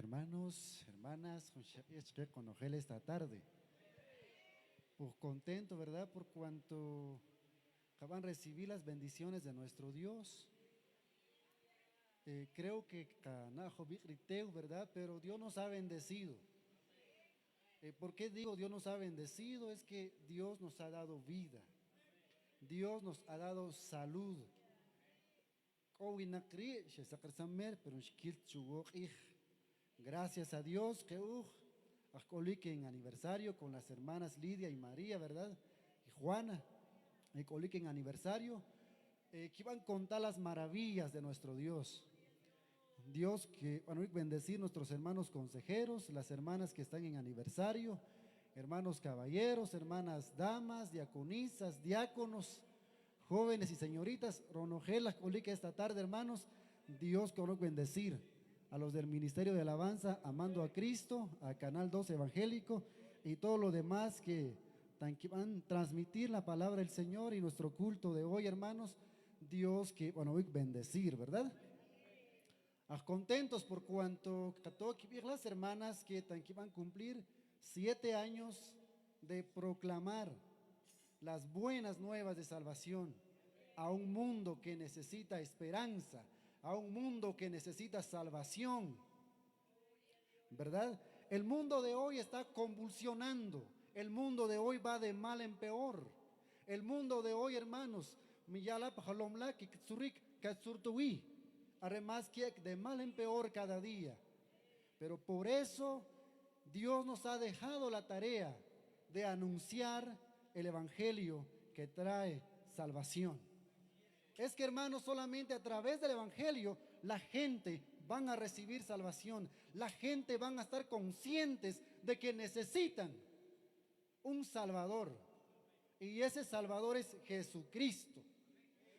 Hermanos, hermanas, con Ojel esta tarde. Pues contento, ¿verdad? Por cuanto acaban de recibir las bendiciones de nuestro Dios. Creo que canajo bigriteu, ¿verdad? Pero Dios nos ha bendecido. ¿Por qué digo Dios nos ha bendecido? Es que Dios nos ha dado vida. Dios nos ha dado salud. Gracias a Dios que en aniversario con las hermanas Lidia y María, ¿verdad? Y Juana, en aniversario, que iban a contar las maravillas de nuestro Dios. Dios que van a bendecir nuestros hermanos consejeros, las hermanas que están en aniversario, hermanos caballeros, hermanas damas, diaconisas, diáconos, jóvenes y señoritas, Ronogelas, Colique esta tarde, hermanos, Dios que van a bendecir a los del Ministerio de Alabanza, Amando a Cristo, a Canal 2 Evangélico y todo lo demás que van a transmitir la palabra del Señor y nuestro culto de hoy, hermanos, Dios que van a bendecir, ¿verdad? Contentos por cuanto las hermanas que van a cumplir 7 años de proclamar las buenas nuevas de salvación a un mundo que necesita esperanza, a un mundo que necesita salvación, ¿verdad? El mundo de hoy está convulsionando, el mundo de hoy va de mal en peor, el mundo de hoy, hermanos, además que de mal en peor cada día. Pero por eso Dios nos ha dejado la tarea de anunciar el evangelio que trae salvación. Es que, hermanos, solamente a través del evangelio la gente van a recibir salvación. La gente van a estar conscientes de que necesitan un Salvador. Y ese Salvador es Jesucristo.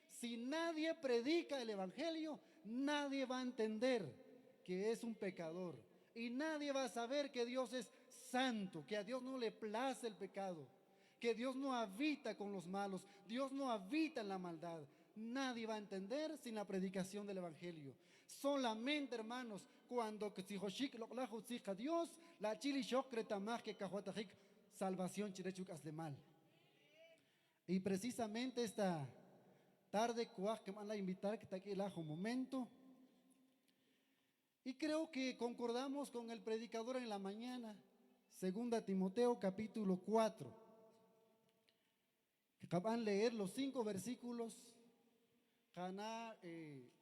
Si nadie predica el evangelio, nadie va a entender que es un pecador. Y nadie va a saber que Dios es santo, que a Dios no le place el pecado, que Dios no habita con los malos, Dios no habita en la maldad. Nadie va a entender sin la predicación del evangelio. Solamente, hermanos, cuando Dios, la chili que salvación chirechucas de mal. Y precisamente esta tarde, que me van a invitar que está aquí un momento. Y creo que concordamos con el predicador en la mañana, 2 Timoteo capítulo 4. Que acaban de leer los 5 versículos.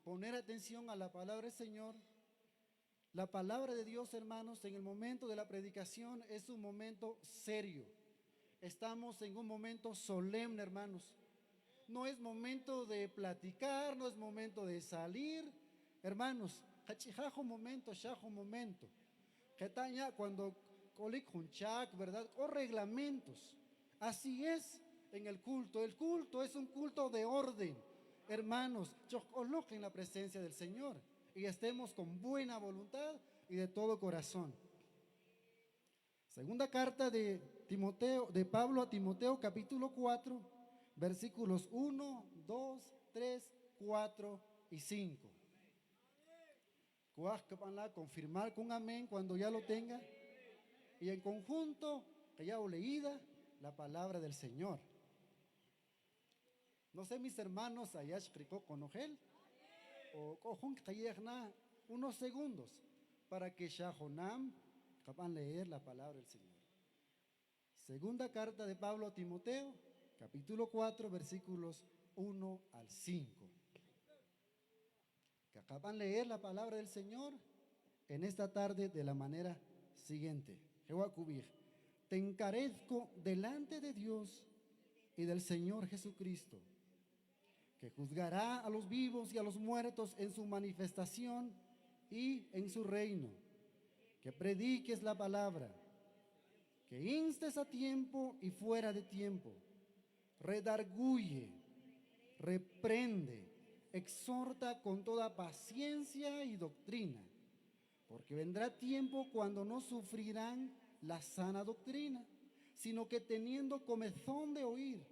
Poner atención a la palabra del Señor. La palabra de Dios, hermanos, en el momento de la predicación es un momento serio. Estamos en un momento solemne, hermanos. No es momento de platicar, no es momento de salir. Hermanos, un momento. Cuando ¿verdad? O reglamentos. Así es en el culto. El culto es un culto de orden. Hermanos, coloquen la presencia del Señor y estemos con buena voluntad y de todo corazón. Segunda carta de Timoteo, de Pablo a Timoteo, capítulo 4, versículos 1, 2, 3, 4 y 5. Confirmar con amén cuando ya lo tenga. Y en conjunto, que ya leída la palabra del Señor. No sé, mis hermanos, allá explicó con Ojel, o cojun unos segundos para que Shahonam puedan leer la palabra del Señor. Segunda carta de Pablo a Timoteo, capítulo 4, versículos 1 al 5. Que acaban de leer la palabra del Señor en esta tarde de la manera siguiente. Te encarezco delante de Dios y del Señor Jesucristo, que juzgará a los vivos y a los muertos en su manifestación y en su reino, que prediques la palabra, que instes a tiempo y fuera de tiempo, redarguye, reprende, exhorta con toda paciencia y doctrina, porque vendrá tiempo cuando no sufrirán la sana doctrina, sino que teniendo comezón de oír,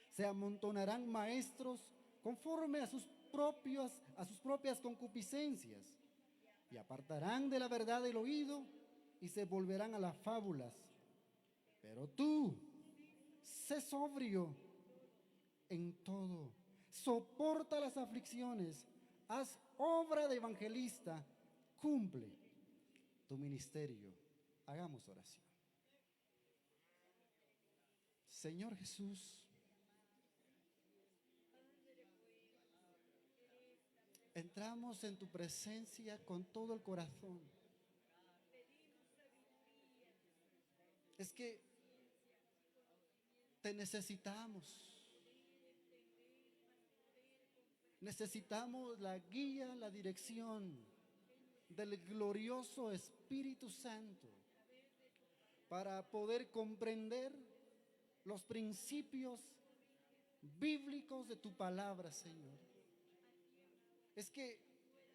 se amontonarán maestros conforme a sus propias concupiscencias, y apartarán de la verdad el oído y se volverán a las fábulas. Pero tú, sé sobrio en todo, soporta las aflicciones, haz obra de evangelista, cumple tu ministerio. Hagamos oración. Señor Jesús, entramos en tu presencia con todo el corazón. Es que te necesitamos. Necesitamos la guía, la dirección del glorioso Espíritu Santo para poder comprender los principios bíblicos de tu palabra, Señor. Es que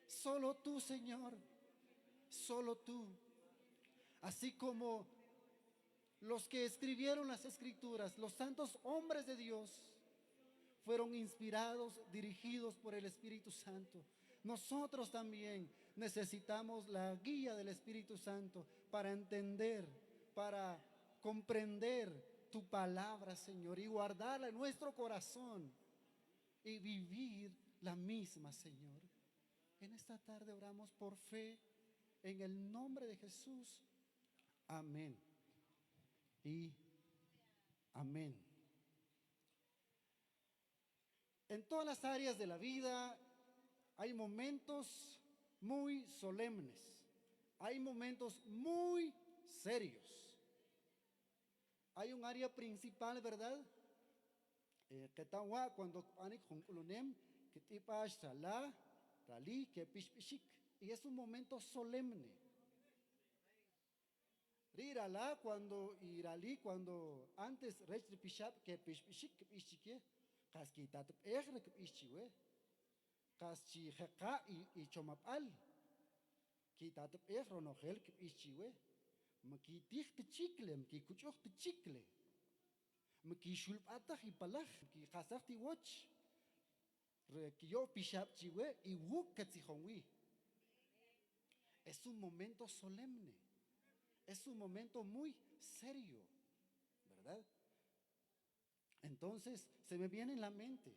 solo tú, Señor, solo tú, así como los que escribieron las escrituras, los santos hombres de Dios, fueron inspirados, dirigidos por el Espíritu Santo. Nosotros también necesitamos la guía del Espíritu Santo para entender, para comprender tu palabra, Señor, y guardarla en nuestro corazón y vivir la misma, Señor. En esta tarde oramos por fe en el nombre de Jesús. Amén y amén. En todas las áreas de la vida hay momentos muy solemnes, hay momentos muy serios. Hay un área principal, ¿verdad? Que está cuando anik conclunem que tipa shala rali que pishpishik, y es un momento solemne. Rirala cuando irali cuando antes rech pishap que pishpishik que pishike kaskitat egre que pishiwe kaschi jeka y chomapal kitat egro no gel que pishiwe makitih te chicle mkikuchoh te chicle mkishulpatah y palaj ki khasah ti watch re que yo pishap chiwe y wuk katzihonwi. Es un momento solemne, es un momento muy serio, ¿verdad? Entonces se me viene en la mente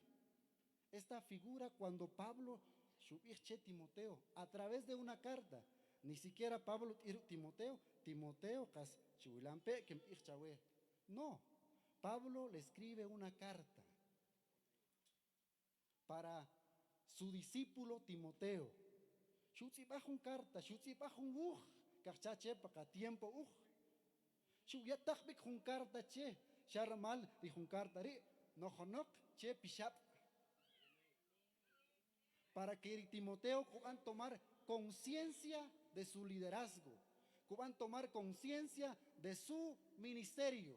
esta figura cuando Pablo Shubirche Timoteo a través de una carta, ni siquiera Pablo Timoteo kas chulampe que no, Pablo le escribe una carta para su discípulo Timoteo. Shutzi bajo un carta, shutzi bajo un kachache para tiempo Shuyatachbik un carta che, Sharmal dijo un carta ri, no honok che pishap. Para que Timoteo puedan tomar conciencia de su liderazgo, puedan tomar conciencia de su ministerio.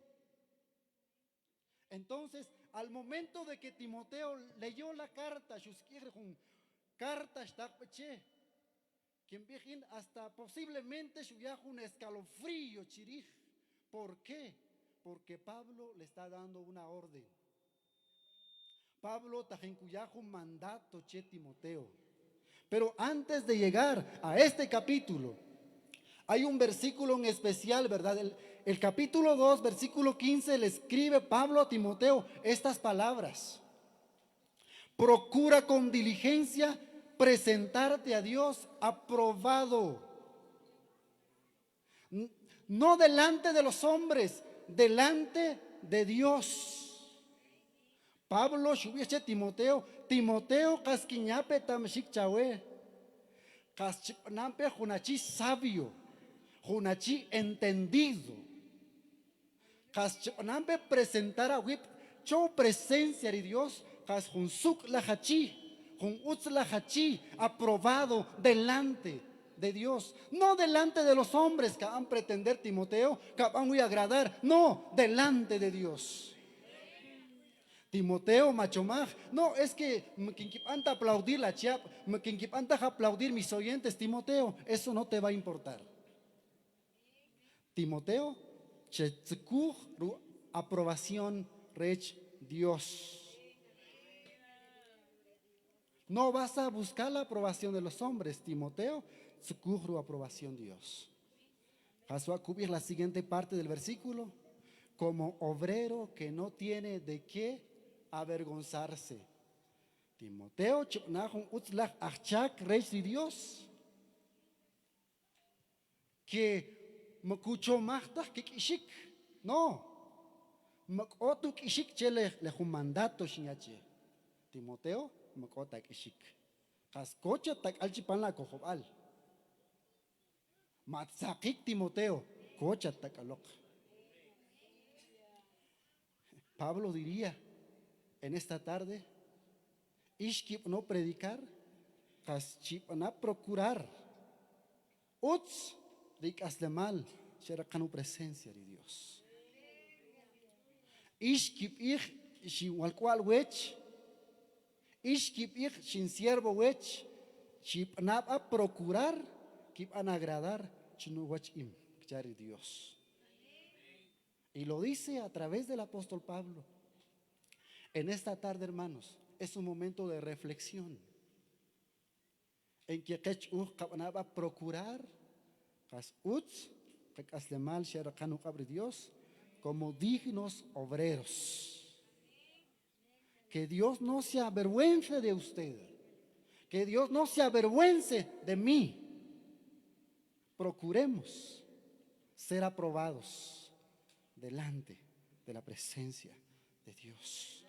Entonces, al momento de que Timoteo leyó la carta, carta está che, quien viejin hasta posiblemente un escalofrío chirij. ¿Por qué? Porque Pablo le está dando una orden. Pablo tajencuyajo un mandato che Timoteo. Pero antes de llegar a este capítulo, hay un versículo en especial, ¿verdad? El capítulo 2, versículo 15, le escribe Pablo a Timoteo estas palabras. Procura con diligencia presentarte a Dios aprobado. No delante de los hombres, delante de Dios. Pablo shubiche Timoteo casquiñape tamshik chawe. Caschipnampe junachi sabio, junachi entendido. Caschipnampe presentar a wip, cho presencia de Dios, cas junsuk la hachi, jun utz la hachi, aprobado delante de Dios, no delante de los hombres que van a pretender Timoteo, que van a agradar, no, delante de Dios. Timoteo, machomaj, no, es que me quinkipanta aplaudir la chiap, me quinkipanta aplaudir mis oyentes, Timoteo, eso no te va a importar. Timoteo, chetzukuj, aprobación, rech Dios. No vas a buscar la aprobación de los hombres, Timoteo, su aprobación Dios. Pasó a cubrir la siguiente parte del versículo, como obrero que no tiene de qué avergonzarse. Timoteo, chupnahun utzlach achak, rey de Dios, que me escuchó machta que kishik, no, me otu kishik chele le un mandato shinyache. Timoteo, me kota kishik. Kascocha tak alchipan la cojobal. Matzakik Timoteo, cocha takalok. Pablo diría en esta tarde, ishkip no predicar, kaschip na procurar. Uts, ricas de mal, sherakanu presencia de Dios. Ishkip ich, shiwal cual wech, ishkip ich, sin siervo wech, chip na a procurar, kip an agradar, chinu wach im, chari Dios. Y lo dice a través del apóstol Pablo. En esta tarde, hermanos, es un momento de reflexión. En que va a procurar Dios como dignos obreros. Que Dios no se avergüence de usted. Que Dios no se avergüence de mí. Procuremos ser aprobados delante de la presencia de Dios.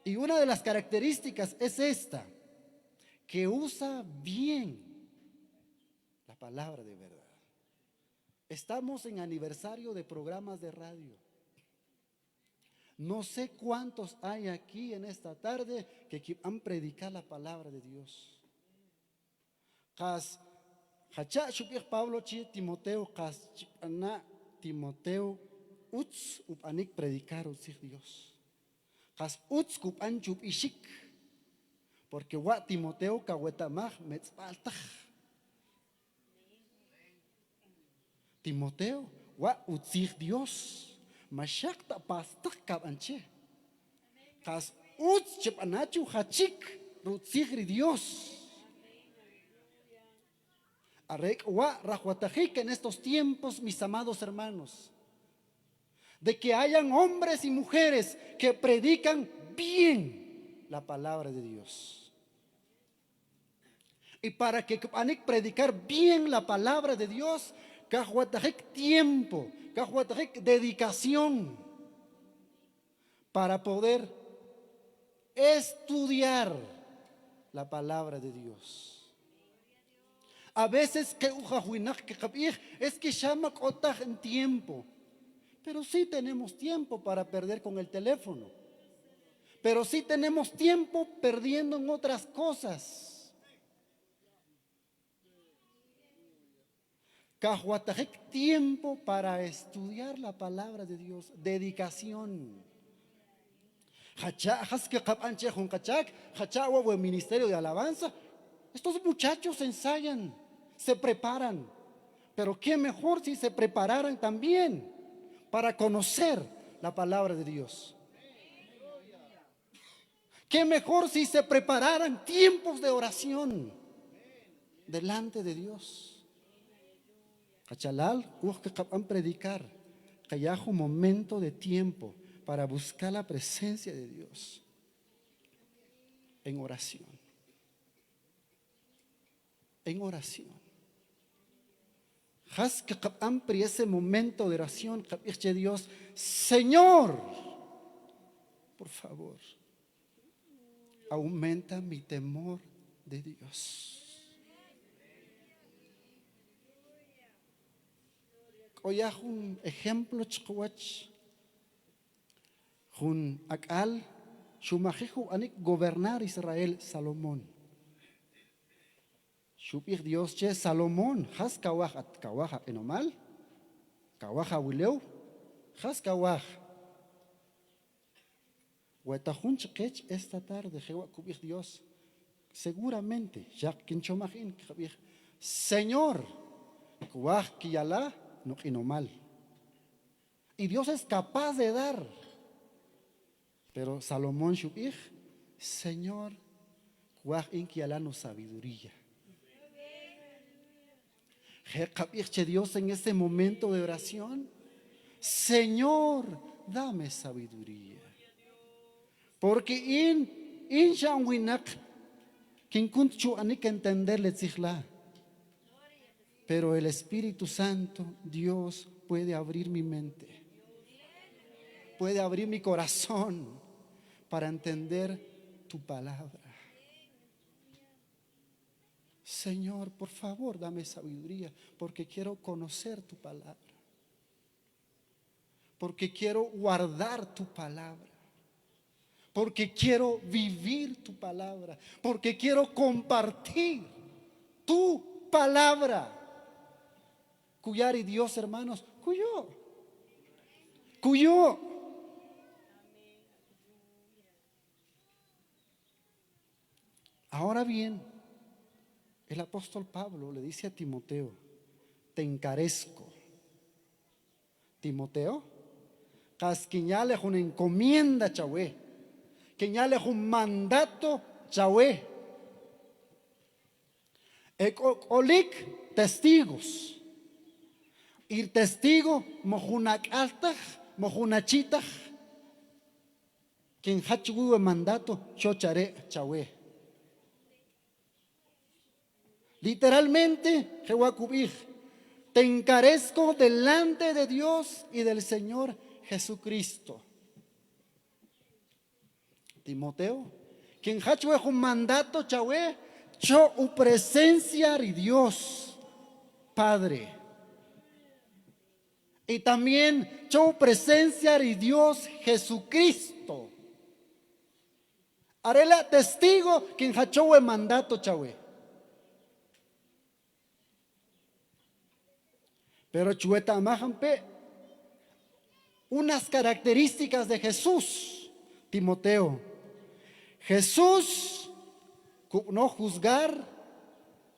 Y una de las características es esta, que usa bien la palabra de verdad. Estamos en aniversario de programas de radio. No sé cuántos hay aquí en esta tarde que han predicado la palabra de Dios. Pablo Timoteo, Timoteo, Uts upanik predicar Dios. Kas Uts kupan chup ishik. Porque wa Timoteo kawetamach metzpaltach. Timoteo wa utzig Dios. Mashakta pastak kabanche. Kas Uts chepanachu hachik rutzigri Dios. Arek wa rajuatajik en estos tiempos, mis amados hermanos, de que hayan hombres y mujeres que predican bien la palabra de Dios. Y para que anik predicar bien la palabra de Dios, kajuatajik tiempo, kajuatajik dedicación para poder estudiar la palabra de Dios. A veces es que llama en tiempo. Pero sí tenemos tiempo para perder con el teléfono. Pero sí tenemos tiempo perdiendo en otras cosas. Cajuatajek, tiempo para estudiar la palabra de Dios. Dedicación. Ministerio de alabanza. Estos muchachos ensayan, se preparan. Pero qué mejor si se prepararan también para conocer la palabra de Dios. Qué mejor si se prepararan tiempos de oración delante de Dios. Cachalal, que predicar, que haya un momento de tiempo para buscar la presencia de Dios en oración. En oración. Haz que ampli ese momento de oración, que Dios, Señor, por favor, aumenta mi temor de Dios. Hoy hay un ejemplo chihuach, un akal, shumajihu anik gobernar Israel, Salomón. Shupir Dios che Salomón, has kawaj at kawaja enomal, kawaja wileu, has kawaj. Huetajun chekech esta tarde, jewa kubir Dios, seguramente, ya quinchomajin, Señor, kawaj kiyala, no enomal. Y Dios es capaz de dar. Pero Salomón shupir, Señor, Guaj inquialano sabiduría. Dios en este momento de oración, Señor, dame sabiduría. Porque in shanwinak, quien kunchu anik entenderle tzihla. Pero el Espíritu Santo, Dios, puede abrir mi mente, puede abrir mi corazón para entender tu palabra. Señor, por favor, dame sabiduría, porque quiero conocer tu palabra, porque quiero guardar tu palabra, porque quiero vivir tu palabra, porque quiero compartir tu palabra. Cuyar y Dios, hermanos, cuyo. Ahora bien, el apóstol Pablo le dice a Timoteo: te encarezco. Timoteo, casquiñale una encomienda chahue, quiñale un mandato chahue. Olik testigos. Ir testigo mojunak altach, mojunachitach. Quien hachugue mandato chochare chahue. Literalmente, Jehuacubij, te encarezco delante de Dios y del Señor Jesucristo. Timoteo, quien hachue un mandato chahue, yo u presencia de Dios Padre. Y también yo presencia de Dios Jesucristo. Haré la testigo quien hachue mandato chahue. Pero chueta amajampe unas características de Jesús, Timoteo. Jesús no juzgar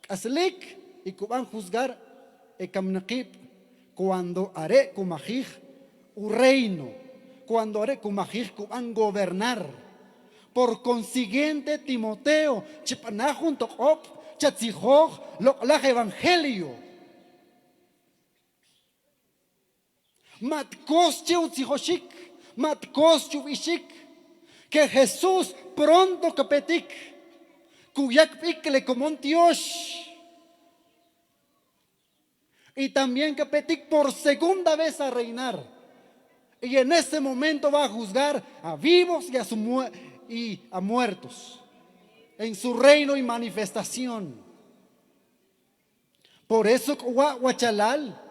aslik y cuban juzgar ekamnaqib cuando haré kumajij un reino, cuando haré kumajij cuban gobernar. Por consiguiente, Timoteo chipanajun tokop chatzijoj lo la evangelio. Matkos cheutzijosik, matkos chubishik, que Jesús pronto capetic, cuyak pikle como un Dios. Y también capetic por segunda vez a reinar. Y en ese momento va a juzgar a vivos y a muertos en su reino y manifestación. Por eso Huachalal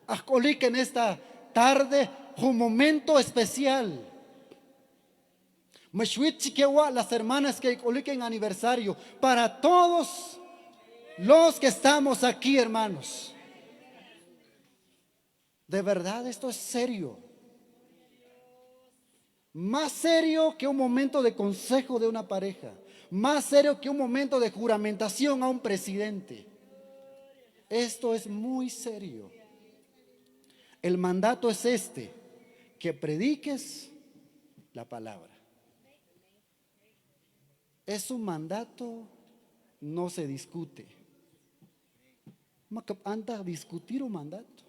Ajcolik en esta tarde un momento especial. Las hermanas que en aniversario, para todos los que estamos aquí, hermanos. De verdad, esto es serio. Más serio que un momento de consejo de una pareja. Más serio que un momento de juramentación a un presidente. Esto es muy serio. El mandato es este: que prediques la palabra. Es un mandato, no se discute. Anta discutir un mandato.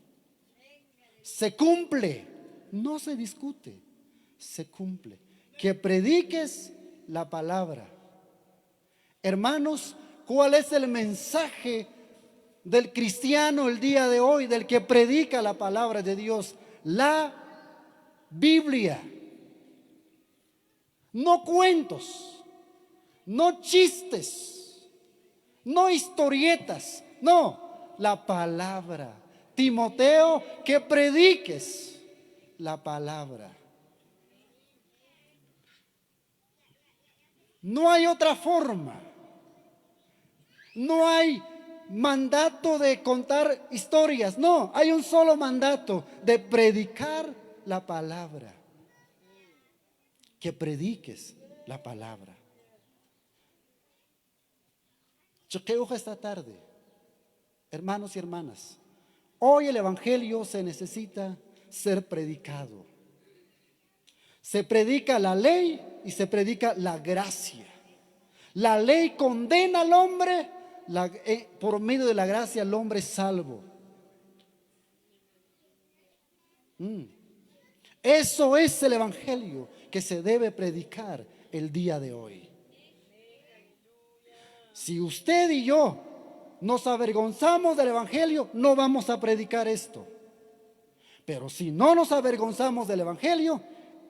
Se cumple, no se discute, se cumple. Que prediques la palabra. Hermanos, ¿cuál es el mensaje del cristiano el día de hoy, del que predica la palabra de Dios? La Biblia. No cuentos, no chistes, no historietas, no, la palabra. Timoteo, que prediques la palabra. No hay otra forma. No hay mandato de contar historias. No, hay un solo mandato: de predicar la palabra. Que prediques la palabra. Choqueo esta tarde, hermanos y hermanas. Hoy el evangelio se necesita ser predicado. Se predica la ley y se predica la gracia. La ley condena al hombre, por medio de la gracia el hombre es salvo. Eso es el evangelio que se debe predicar el día de hoy. Si usted y yo nos avergonzamos del evangelio, no vamos a predicar esto. Pero si no nos avergonzamos del evangelio,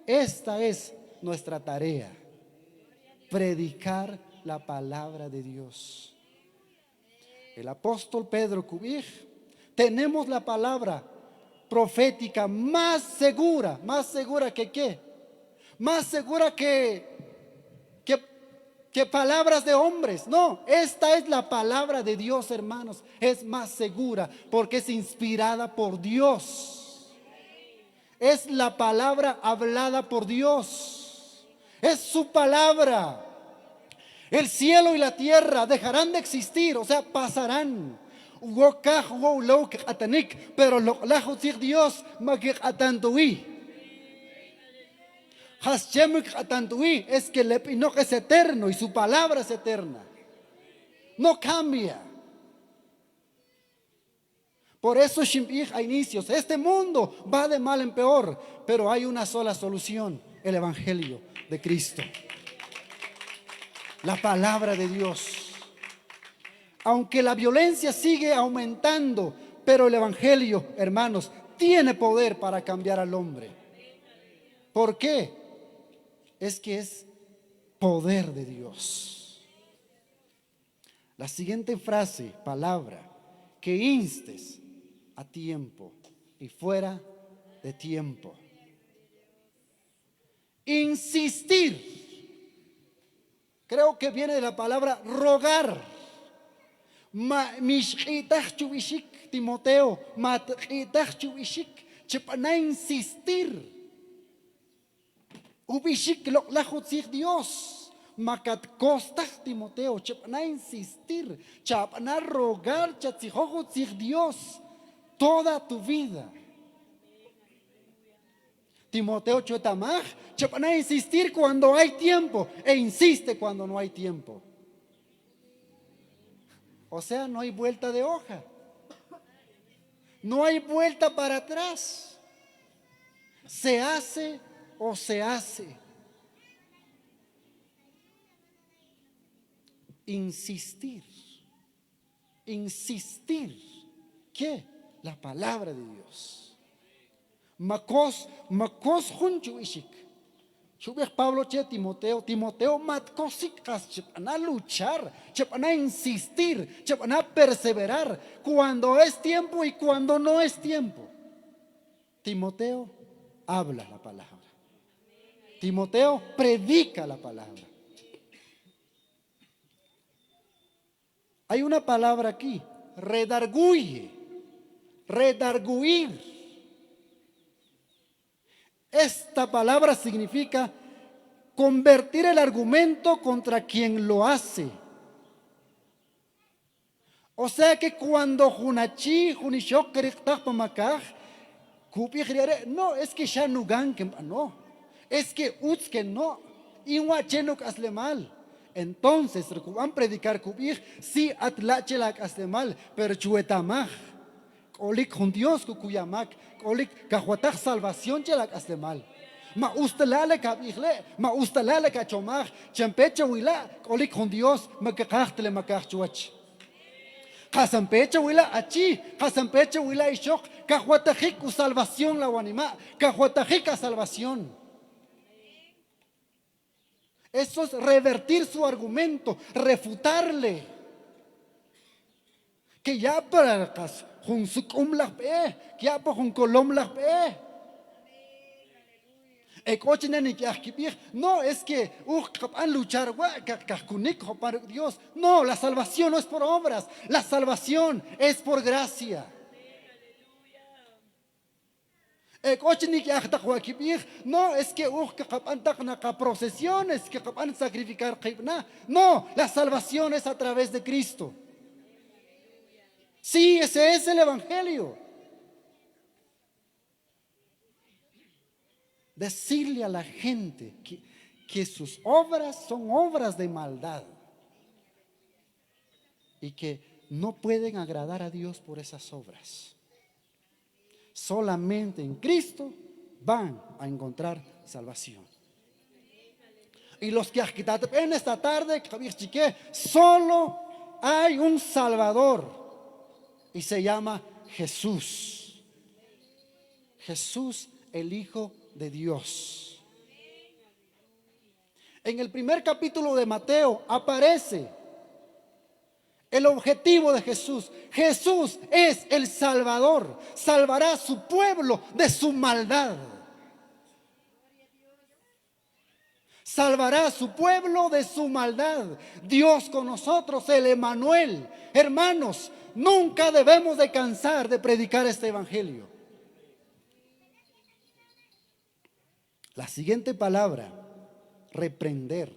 esta es nuestra tarea: predicar la palabra de Dios. El apóstol Pedro Cubij, tenemos la palabra profética más segura que ¿qué? Más segura que palabras de hombres. No, esta es la palabra de Dios, hermanos. Es más segura porque es inspirada por Dios. Es la palabra hablada por Dios. Es su palabra. El cielo y la tierra dejarán de existir, o sea, pasarán. Pero Dios es que el Epinoc es eterno y su palabra es eterna. No cambia. Por eso a inicios, este mundo va de mal en peor, pero hay una sola solución: el evangelio de Cristo, la palabra de Dios. Aunque la violencia sigue aumentando, pero el evangelio, hermanos, tiene poder para cambiar al hombre. ¿Por qué? Es que es poder de Dios. La siguiente frase, palabra: que instes a tiempo y fuera de tiempo. Insistir, creo que viene de la palabra rogar. Timoteo, insistir. Ubishik lo Dios. Macat costas Timoteo, chapana insistir, chapana rogar, Dios toda tu vida. Timoteo chuetamaj, chapana insistir cuando hay tiempo e insiste cuando no hay tiempo. O sea, no hay vuelta de hoja. No hay vuelta para atrás. Se hace o se hace. Insistir. Insistir. ¿Qué? La palabra de Dios. Makos junchu ishik. Shubech Pablo che Timoteo matkosik chepana luchar, chepana insistir, chepana perseverar cuando es tiempo y cuando no es tiempo. Timoteo habla la palabra. Timoteo predica la palabra. Hay una palabra aquí: redarguye, redarguir. Esta palabra significa convertir el argumento contra quien lo hace. O sea que cuando no, es que ya no ganken, no, es que no, inwachenok hazle mal. Entonces, van a predicar kubir, sí, atlachelak hazle mal, pero chuetamaj. Olik con Dios cuyamak, olik cajuataj salvación chelak hazle mal. Ma ustalale kabijle, ma ustalale kachomaj, champecha huila, olik con Dios, ma cajachtele ma cachuach. Casampecha huila achi, casampecha huila ishok, cajuatajik salvación la wanima, cajuatajik salvación. Eso es revertir su argumento, refutarle. Que ya para cas Jun sukum las pe, que ya por un colom las pe. No, es que luchar para Dios. No, la salvación no es por obras, la salvación es por gracia. No, es que procesiones que sacrificar. No, la salvación es a través de Cristo. Sí, ese es el evangelio. Decirle a la gente que sus obras son obras de maldad. y que no pueden agradar a Dios por esas obras. Solamente en Cristo van a encontrar salvación. Y los que en esta tarde, solo hay un Salvador y se llama Jesús. Jesús, el Hijo de Dios. En el primer capítulo de Mateo aparece el objetivo de Jesús. Jesús es el Salvador. Salvará a su pueblo de su maldad. Salvará a su pueblo de su maldad. Dios con nosotros, el Emmanuel. Hermanos, nunca debemos de cansar de predicar este evangelio. La siguiente palabra, reprender.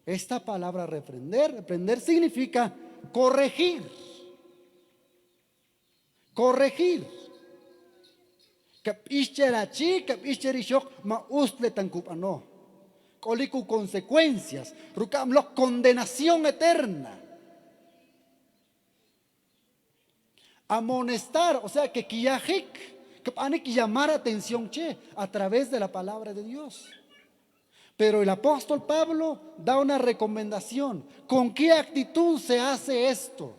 Esta palabra reprender significa corregir. Corregir. Colico consecuencias, condenación eterna. Amonestar, o sea que hay que llamar atención a través de la palabra de Dios. Pero el apóstol Pablo da una recomendación. ¿Con qué actitud se hace esto?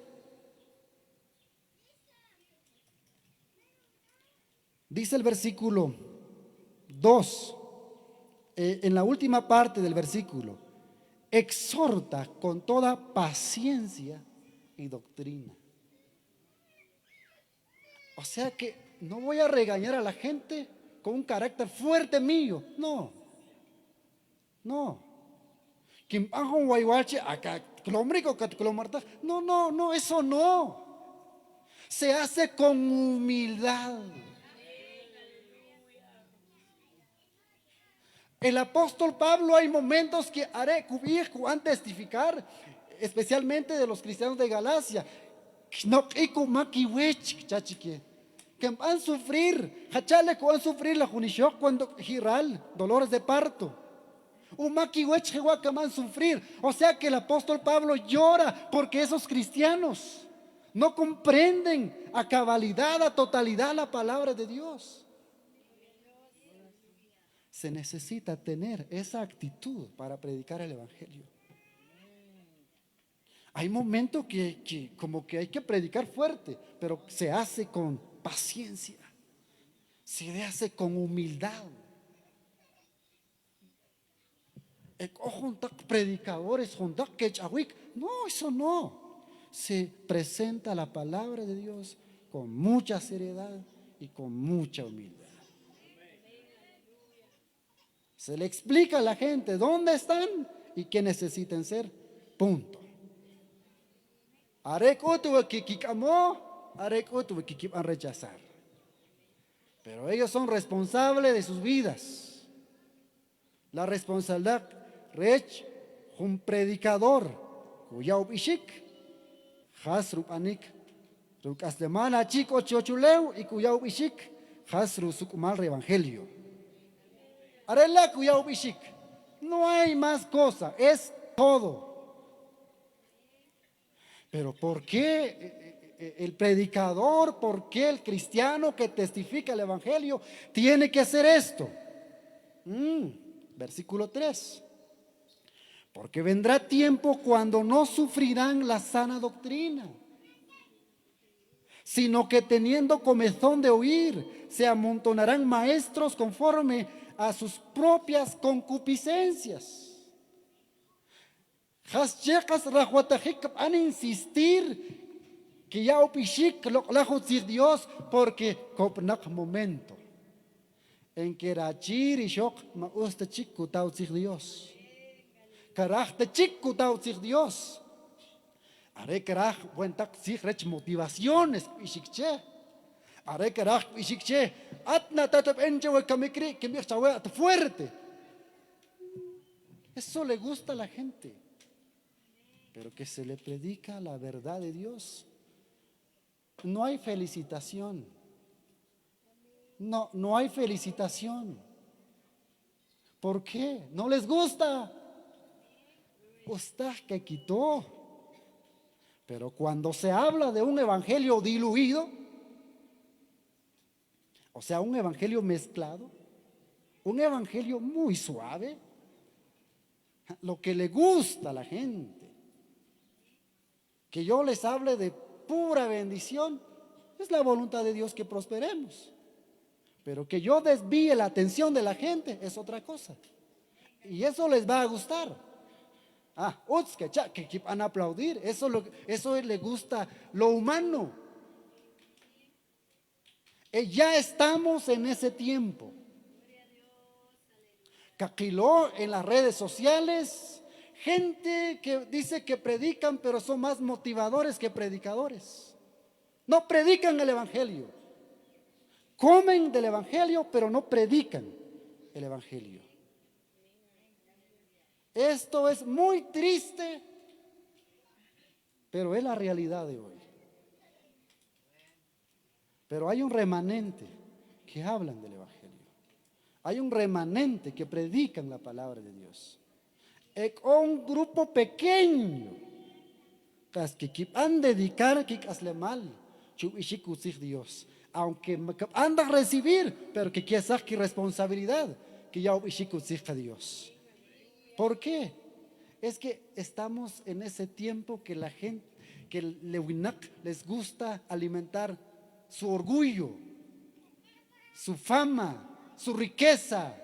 Dice el versículo 2, en la última parte del versículo, exhorta con toda paciencia y doctrina. O sea que no voy a regañar a la gente con un carácter fuerte mío. No. No, eso no. Se hace con humildad. El apóstol Pablo, hay momentos que han testificar, especialmente de los cristianos de Galacia, que van a sufrir, la junishok cuando giral, dolores de parto. O sea que el apóstol Pablo llora porque esos cristianos no comprenden a cabalidad, a totalidad la palabra de Dios. Se necesita tener esa actitud para predicar el evangelio. Hay momentos que como que hay que predicar fuerte, pero se hace con paciencia, se hace con humildad. Predicadores, no, eso no. Se presenta la palabra de Dios con mucha seriedad y con mucha humildad. Se le explica a la gente dónde están y qué necesitan ser. Punto. Rechazar. Pero ellos son responsables de sus vidas. La responsabilidad, un predicador, cuya bishik, has rupanik, rukas de mana chico chochuleu y cuya bishik, has rusukumal evangelio. No hay más cosa, es todo. Pero ¿por qué el predicador, por qué el cristiano que testifica el evangelio tiene que hacer esto? Versículo 3. Porque vendrá tiempo cuando no sufrirán la sana doctrina, sino que teniendo comezón de oír, se amontonarán maestros conforme a sus propias concupiscencias. Van a insistir que ya opishik lo Dios, porque copnak momento en que rachir y shok ma usta chico tau Dios. Karach chico tau Dios. Are karach buentak sig rech motivaciones ishikche. Are karach ishikche atna tatap enche we kamikri que me chawe fuerte. Eso le gusta a la gente. Pero que se le predica la verdad de Dios. No hay felicitación. No hay felicitación. ¿Por qué? No les gusta. Usted que quitó. Pero cuando se habla de un evangelio diluido, o sea, un evangelio mezclado, un evangelio muy suave, lo que le gusta a la gente, que yo les hable de pura bendición, es la voluntad de Dios que prosperemos. Pero que yo desvíe la atención de la gente es otra cosa. Y eso les va a gustar. Que van a aplaudir. Eso le gusta lo humano. Ya estamos en ese tiempo. Caquiló en las redes sociales, gente que dice que predican, pero son más motivadores que predicadores. No predican el evangelio. Comen del evangelio, pero no predican el evangelio. Esto es muy triste, pero es la realidad de hoy. Pero hay un remanente que hablan del evangelio. Hay un remanente que predican la palabra de Dios. Es un grupo pequeño que han dedicar que hazle mal, Dios. Aunque anda a recibir, pero que quiere sacar responsabilidad, que ya a Dios. ¿Por qué? Es que estamos en ese tiempo que la gente, que les gusta alimentar su orgullo, su fama, su riqueza,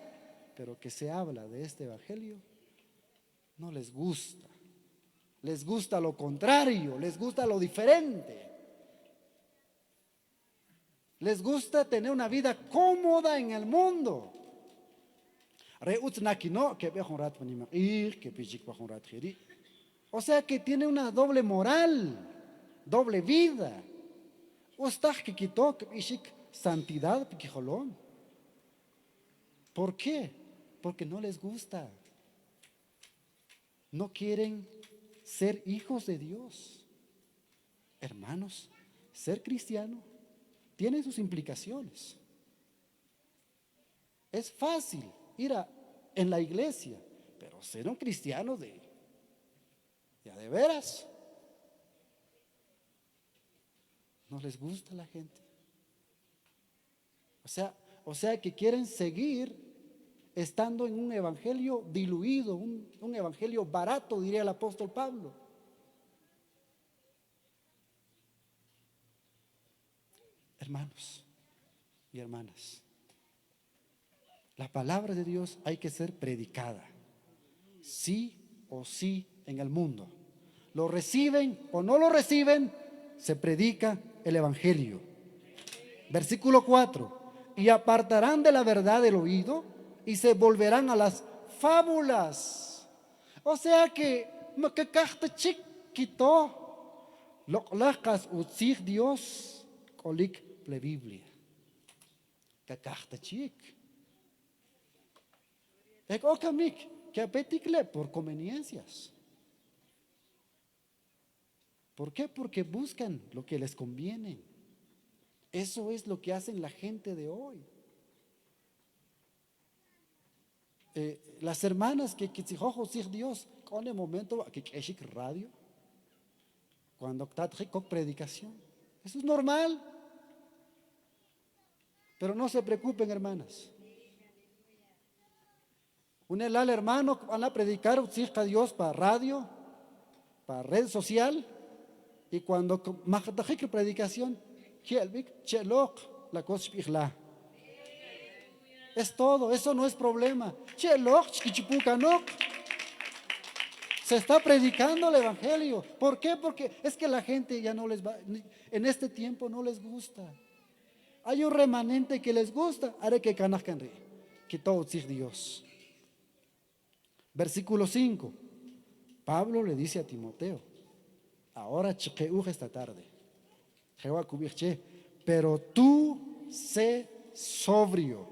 pero que se habla de este evangelio, no les gusta. Les gusta lo contrario, les gusta lo diferente. Les gusta tener una vida cómoda en el mundo. O sea que tiene una doble moral, doble vida. Santidad. ¿Por qué? Porque no les gusta. No quieren ser hijos de Dios. Hermanos, ser cristiano tiene sus implicaciones. Es fácil ir en la iglesia, pero ser un cristiano de veras, no les gusta a la gente. O sea que quieren seguir estando en un evangelio diluido, un evangelio barato, diría el apóstol Pablo. Hermanos y hermanas, la palabra de Dios hay que ser predicada, sí o sí, en el mundo. Lo reciben o no lo reciben, se predica el evangelio. Versículo 4. Y apartarán de la verdad el oído y se volverán a las fábulas. O sea que chiquito, lo lacas utzig Dios, colik la Biblia. Cacasta chic. Que apeticle por conveniencias. ¿Por qué? Porque buscan lo que les conviene. Eso es lo que hacen la gente de hoy. Las hermanas que Dios, con el momento que radio, cuando está con predicación, eso es normal. Pero no se preocupen, hermanas. Un hermano van a predicar a Dios para radio, para red social, y cuando más predicación, la cosa es todo, eso no es problema. Se está predicando el evangelio. ¿Por qué? Porque es que la gente ya no les va, en este tiempo no les gusta. Hay un remanente que les gusta, haré que canascan que todo es Dios. Versículo 5. Pablo le dice a Timoteo: ahora esta tarde, pero tú sé sobrio,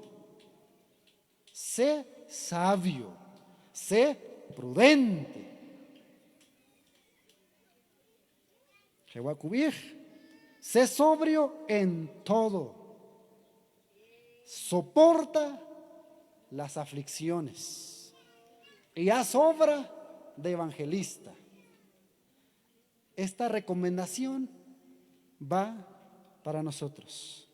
sé sabio, sé prudente. Sé sobrio en todo. Soporta las aflicciones y haz obra de evangelista. esta recomendación va para nosotros.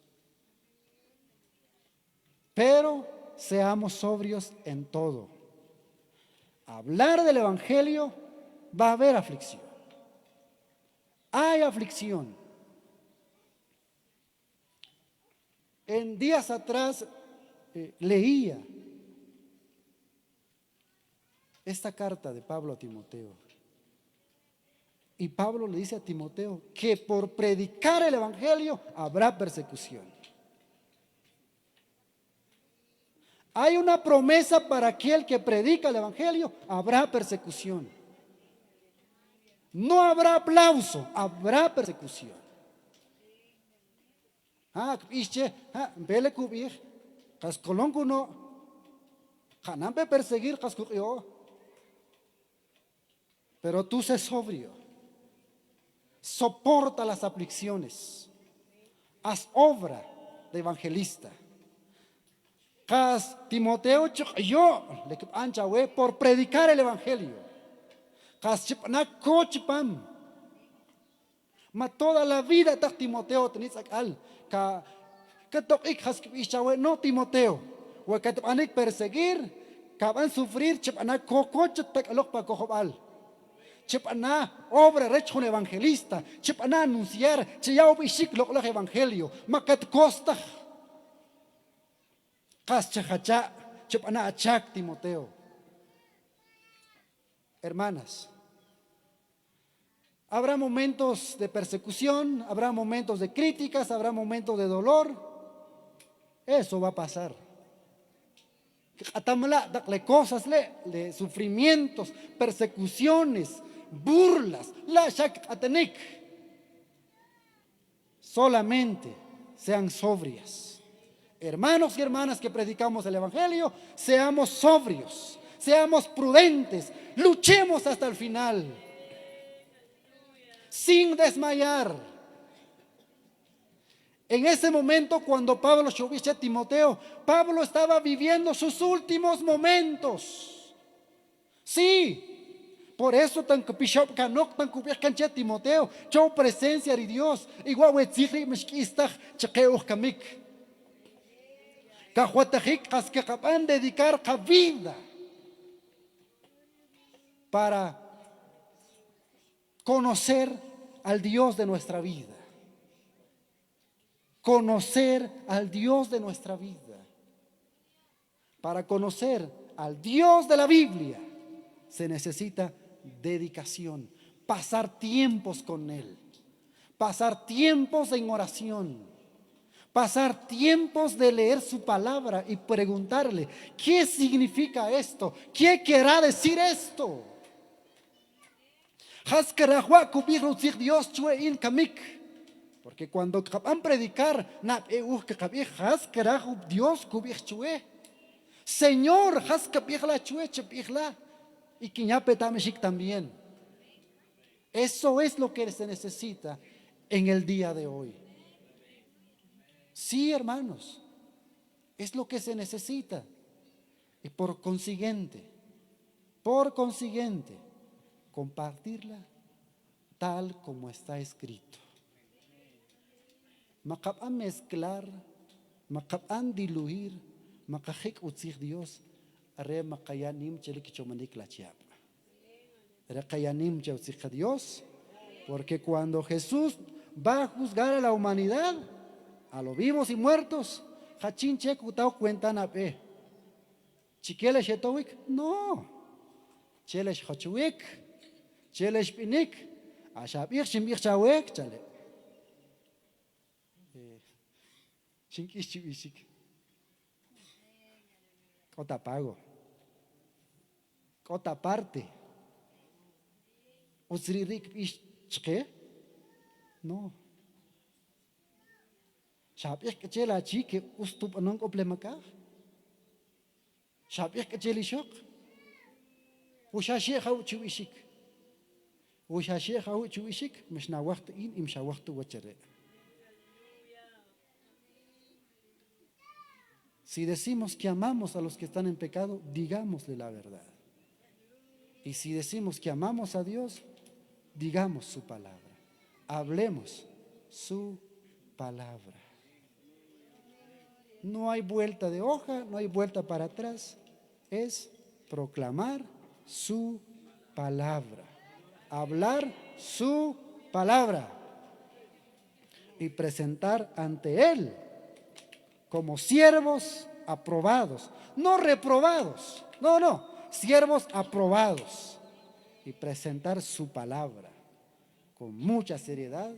Pero seamos sobrios en todo. Hablar del Evangelio, va a haber aflicción. Hay aflicción. En días atrás leía esta carta de Pablo a Timoteo. Y Pablo le dice a Timoteo que por predicar el Evangelio habrá persecución. Hay una promesa para aquel que predica el Evangelio, habrá persecución. No habrá aplauso, habrá persecución. Vele cubir, cascolongo no, janampe perseguir, cascurio. Pero tú sé sobrio, soporta las aflicciones, haz obra de evangelista. Cas Timoteo yo le anchawe por predicar el Evangelio. Cas chipna cochpam. Ma toda la vida ta Timoteo tenis akal ka tokik has kichawe no Timoteo. Wa ka tanik perseguir, ka van sufrir chipna cococh takalok pa kohobal. Chipna obra rech un evangelista, chipna anunciar, chiyao bishik lo evangelio, makat costa. Timoteo. Hermanas, habrá momentos de persecución, habrá momentos de críticas, habrá momentos de dolor. Eso va a pasar. Cosas, sufrimientos, persecuciones, burlas, solamente sean sobrias. Hermanos y hermanas que predicamos el Evangelio, seamos sobrios, seamos prudentes, luchemos hasta el final, sin desmayar. En ese momento, cuando Pablo escribió a Timoteo, Pablo estaba viviendo sus últimos momentos. Sí, por eso tan bishop canok tan cubierto Timoteo, yo presencia de Dios, igual wetzigli mishkistach chakeuch kamik. Que acaban de dedicar la vida para conocer al Dios de nuestra vida. Conocer al Dios de nuestra vida. Para conocer al Dios de la Biblia se necesita dedicación, pasar tiempos con Él, pasar tiempos en oración. Pasar tiempos de leer su palabra y preguntarle, ¿qué significa esto? ¿Qué querrá decir esto? Porque cuando van a predicar, Dios Señor, y también. Eso es lo que se necesita en el día de hoy. Sí, hermanos, es lo que se necesita. Y por consiguiente, compartirla tal como está escrito. Makapan mezclar, makapan diluir, makajik utzig Dios, are makayanim chelikichomanik la chiapa. Are kayanim utzig Dios, porque cuando Jesús va a juzgar a la humanidad, a los vivos y muertos, hachinche kutao cuentan a pe. Chiquele shetowik, no. Chelesh hachuik, chelesh pinik, ashabir shimbir chawek, chale. Chinkish chibishik. Cota pago. Cota parte. Usririk ish chke? No. Shabir que chela chique ustup anong oplemaka. Shabir que cheli shok. Ushashi hau chuishik. Ushashi hau chuishik. Mishna wacht in imsha wachtu wachere. Si decimos que amamos a los que están en pecado, digámosle la verdad. Y si decimos que amamos a Dios, digamos su palabra, hablemos su palabra. No hay vuelta de hoja, no hay vuelta para atrás, es proclamar su palabra, hablar su palabra y presentar ante Él como siervos aprobados, no reprobados, no, siervos aprobados, y presentar su palabra con mucha seriedad